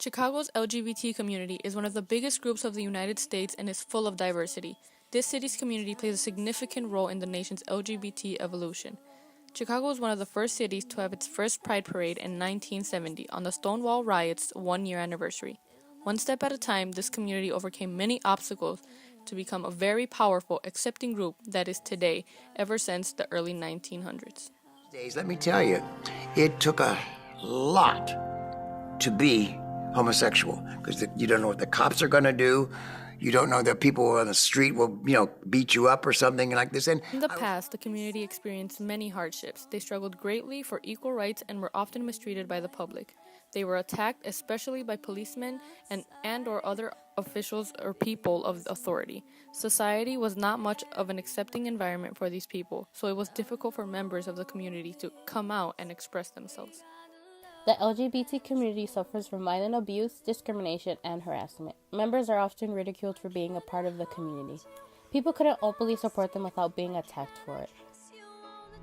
Chicago's LGBT community is one of the biggest groups of the United States and is full of diversity. This city's community plays a significant role in the nation's LGBT evolution. Chicago was one of the first cities to have its first Pride Parade in 1970 on the Stonewall Riot's one-year anniversary. One step at a time, this community overcame many obstacles to become a very powerful, accepting group that is today, ever since the early 1900s. Let me tell you, it took a lot to be homosexual because you don't know what the cops are going to do. You don't know that people on the street will, beat you up or something like this. And in the past, the community experienced many hardships. They struggled greatly for equal rights and were often mistreated by the public. They were attacked especially by policemen and or other officials or people of authority. Society was not much of an accepting environment for these people, so it was difficult for members of the community to come out and express themselves. The LGBT community suffers from violent abuse, discrimination, and harassment. Members are often ridiculed for being a part of the community. People couldn't openly support them without being attacked for it.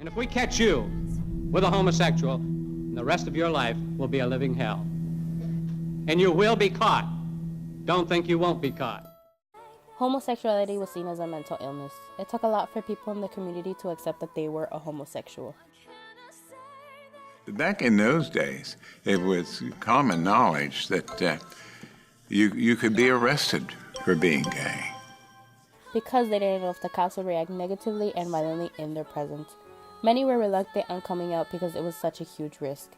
And if we catch you with a homosexual, the rest of your life will be a living hell. And you will be caught. Don't think you won't be caught. Homosexuality was seen as a mental illness. It took a lot for people in the community to accept that they were a homosexual. Back in those days, it was common knowledge that you could be arrested for being gay. Because they didn't know if the cops would react negatively and violently in their presence. Many were reluctant on coming out because it was such a huge risk.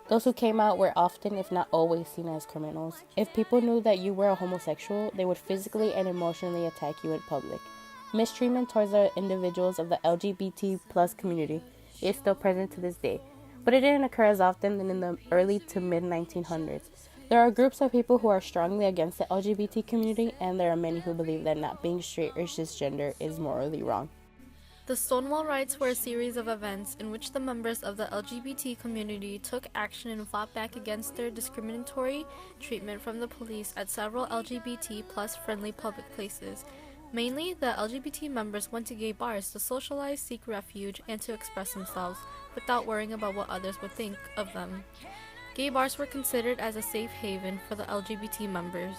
Those who came out were often, if not always, seen as criminals. If people knew that you were a homosexual, they would physically and emotionally attack you in public. Mistreatment towards the individuals of the LGBT plus community is still present to this day, but it didn't occur as often than in the early to mid-1900s. There are groups of people who are strongly against the LGBT community, and there are many who believe that not being straight or cisgender is morally wrong. The Stonewall Riots were a series of events in which the members of the LGBT community took action and fought back against their discriminatory treatment from the police at several LGBT plus friendly public places. Mainly, the LGBT members went to gay bars to socialize, seek refuge, and to express themselves without worrying about what others would think of them. Gay bars were considered as a safe haven for the LGBT members.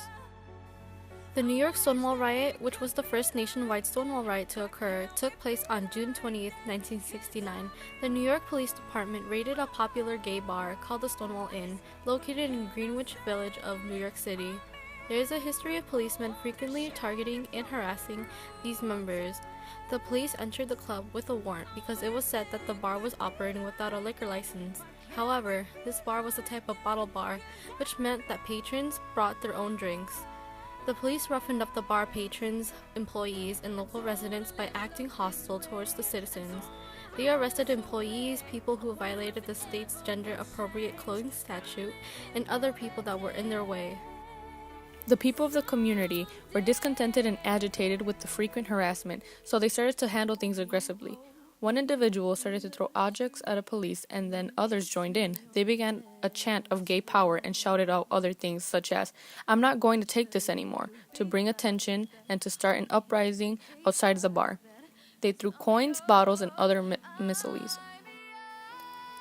The New York Stonewall Riot, which was the first nationwide Stonewall Riot to occur, took place on June 20, 1969. The New York Police Department raided a popular gay bar called the Stonewall Inn, located in Greenwich Village of New York City. There is a history of policemen frequently targeting and harassing these members. The police entered the club with a warrant because it was said that the bar was operating without a liquor license. However, this bar was a type of bottle bar, which meant that patrons brought their own drinks. The police roughened up the bar patrons, employees, and local residents by acting hostile towards the citizens. They arrested employees, people who violated the state's gender-appropriate clothing statute, and other people that were in their way. The people of the community were discontented and agitated with the frequent harassment, so they started to handle things aggressively. One individual started to throw objects at a police, and then others joined in. They began a chant of gay power and shouted out other things such as, "I'm not going to take this anymore," to bring attention and to start an uprising outside the bar. They threw coins, bottles, and other missiles.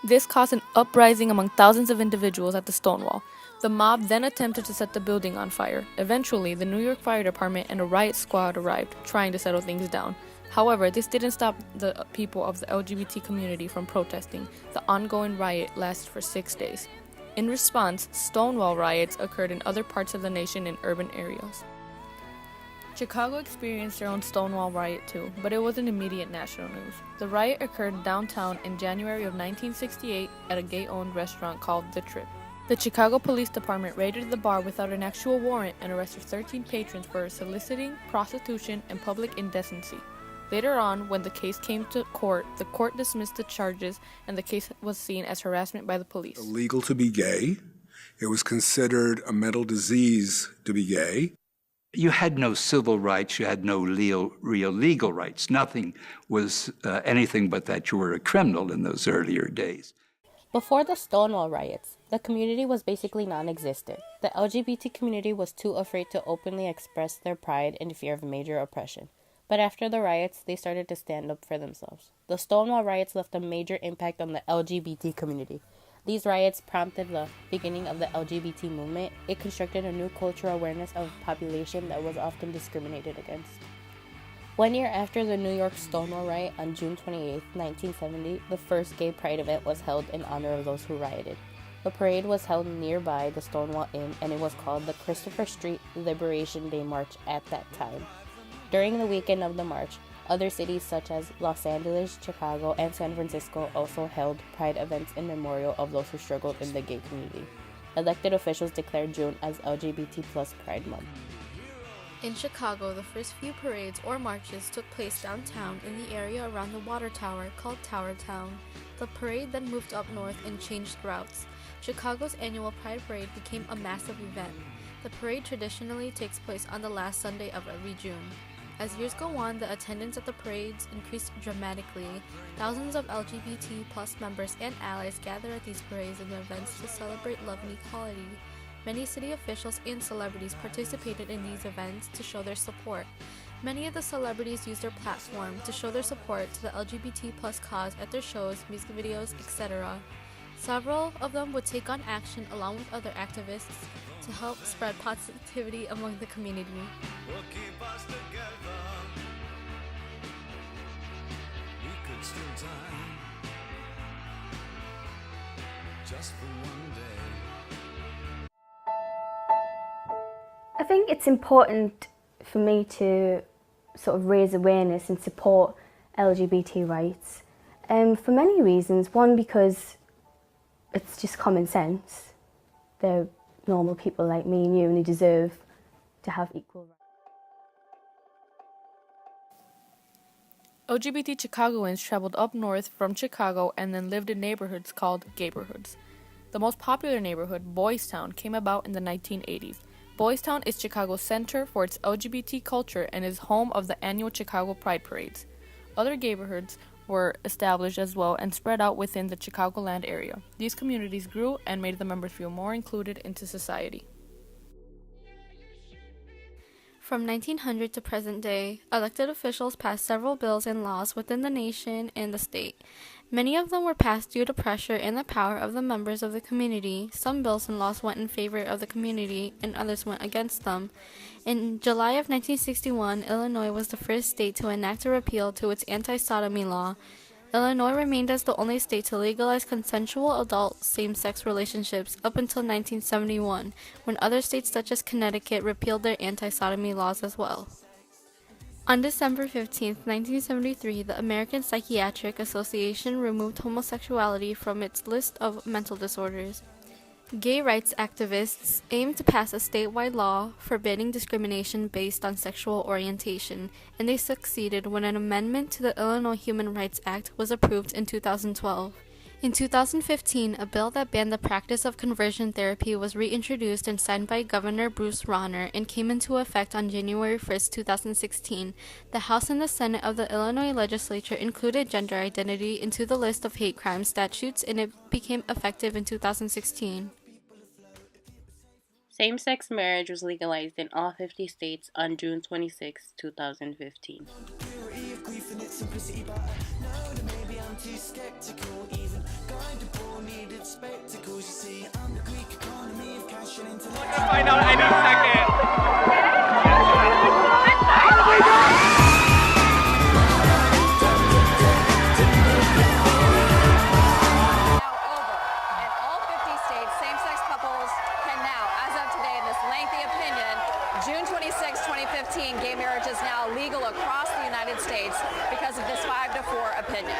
This caused an uprising among thousands of individuals at the Stonewall. The mob then attempted to set the building on fire. Eventually, the New York Fire Department and a riot squad arrived, trying to settle things down. However, this didn't stop the people of the LGBT community from protesting. The ongoing riot lasted for 6 days. In response, Stonewall riots occurred in other parts of the nation in urban areas. Chicago experienced their own Stonewall riot too, but it wasn't immediate national news. The riot occurred downtown in January of 1968 at a gay-owned restaurant called The Trip. The Chicago Police Department raided the bar without an actual warrant and arrested 13 patrons for soliciting, prostitution, and public indecency. Later on, when the case came to court, the court dismissed the charges and the case was seen as harassment by the police. Illegal to be gay. It was considered a mental disease to be gay. You had no civil rights, you had no real legal rights. Nothing was anything but that you were a criminal in those earlier days. Before the Stonewall riots, the community was basically non-existent. The LGBT community was too afraid to openly express their pride in fear of major oppression. But after the riots, they started to stand up for themselves. The Stonewall riots left a major impact on the LGBT community. These riots prompted the beginning of the LGBT movement. It constructed a new cultural awareness of a population that was often discriminated against. 1 year after the New York Stonewall riot on June 28, 1970, the first gay pride event was held in honor of those who rioted. The parade was held nearby the Stonewall Inn, and it was called the Christopher Street Liberation Day March at that time. During the weekend of the march, other cities such as Los Angeles, Chicago, and San Francisco also held pride events in memorial of those who struggled in the gay community. Elected officials declared June as LGBT+ Pride Month. In Chicago, the first few parades or marches took place downtown in the area around the water tower called Tower Town. The parade then moved up north and changed routes. Chicago's annual Pride Parade became a massive event. The parade traditionally takes place on the last Sunday of every June. As years go on, the attendance at the parades increased dramatically. Thousands of LGBT+ members and allies gather at these parades and events to celebrate love and equality. Many city officials and celebrities participated in these events to show their support. Many of the celebrities used their platform to show their support to the LGBT+ cause at their shows, music videos, etc. Several of them would take on action along with other activists to help spread positivity among the community. Will keep us together. We could still time just for one day. I think it's important for me to sort of raise awareness and support LGBT rights for many reasons. One, because it's just common sense. They're normal people like me and you, and they deserve to have equal rights. LGBT Chicagoans traveled up north from Chicago and then lived in neighborhoods called gayborhoods. The most popular neighborhood, Boys Town, came about in the 1980s. Boys Town is Chicago's center for its LGBT culture and is home of the annual Chicago Pride Parades. Other gayborhoods were established as well and spread out within the Chicagoland area. These communities grew and made the members feel more included into society. From 1900 to present day, elected officials passed several bills and laws within the nation and the state. Many of them were passed due to pressure and the power of the members of the community. Some bills and laws went in favor of the community and others went against them. In July of 1961, Illinois was the first state to enact a repeal to its anti-sodomy law. Illinois remained as the only state to legalize consensual adult same-sex relationships up until 1971, when other states such as Connecticut repealed their anti-sodomy laws as well. On December 15, 1973, the American Psychiatric Association removed homosexuality from its list of mental disorders. Gay rights activists aimed to pass a statewide law forbidding discrimination based on sexual orientation, and they succeeded when an amendment to the Illinois Human Rights Act was approved in 2012. In 2015, a bill that banned the practice of conversion therapy was reintroduced and signed by Governor Bruce Rauner and came into effect on January 1, 2016. The House and the Senate of the Illinois legislature included gender identity into the list of hate crime statutes, and it became effective in 2016. Same-sex marriage was legalized in all 50 states on June 26, 2015. Find out any second. June 26, 2015, gay marriage is now legal across the United States because of this 5-4 opinion.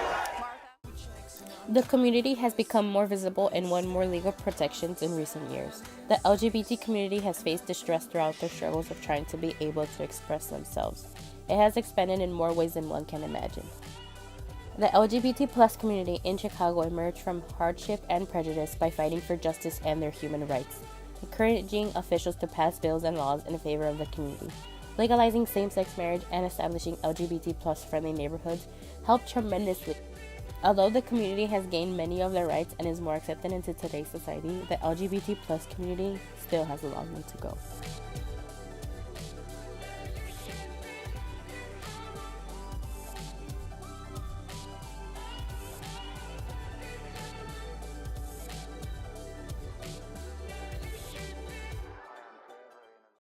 The community has become more visible and won more legal protections in recent years. The LGBT community has faced distress throughout their struggles of trying to be able to express themselves. It has expanded in more ways than one can imagine. The LGBT+ community in Chicago emerged from hardship and prejudice by fighting for justice and their human rights, encouraging officials to pass bills and laws in favor of the community. Legalizing same-sex marriage and establishing LGBT+ friendly neighborhoods helped tremendously. Although the community has gained many of their rights and is more accepted into today's society, the LGBT+ community still has a long way to go.